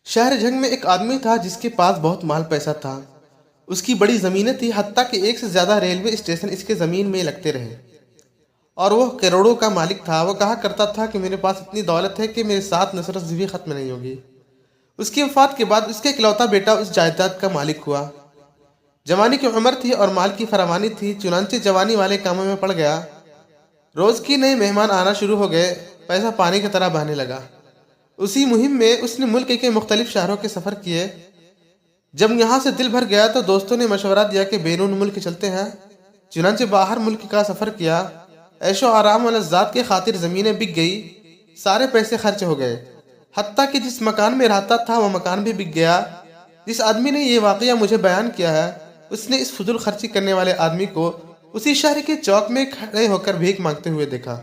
شہر جنگ میں ایک آدمی تھا جس کے پاس بہت مال پیسہ تھا۔ اس کی بڑی زمینیں تھی، حتیٰ کہ ایک سے زیادہ ریلوے اسٹیشن اس کے زمین میں لگتے رہے، اور وہ کروڑوں کا مالک تھا۔ وہ کہا کرتا تھا کہ میرے پاس اتنی دولت ہے کہ میرے ساتھ نصرت بھی ختم نہیں ہوگی۔ اس کی وفات کے بعد اس کا اکلوتا بیٹا اس جائیداد کا مالک ہوا۔ جوانی کی عمر تھی اور مال کی فراوانی تھی، چنانچہ جوانی والے کاموں میں پڑ گیا۔ روز کی نئے مہمان آنا شروع ہو گئے، پیسہ پانی کی طرح بہنے لگا۔ اسی مہم میں اس نے ملک کے مختلف شہروں کے سفر کیے۔ جب یہاں سے دل بھر گیا تو دوستوں نے مشورہ دیا کہ بیرون ملک چلتے ہیں۔ چنانچہ باہر ملک کا سفر کیا۔ عیش و آرام و لذات کے خاطر زمینیں بک گئی، سارے پیسے خرچ ہو گئے، حتیٰ کہ جس مکان میں رہتا تھا وہ مکان بھی بک گیا۔ جس آدمی نے یہ واقعہ مجھے بیان کیا ہے، اس نے اس فضول خرچی کرنے والے آدمی کو اسی شہر کے چوک میں کھڑے ہو کر بھیک مانگتے ہوئے دیکھا۔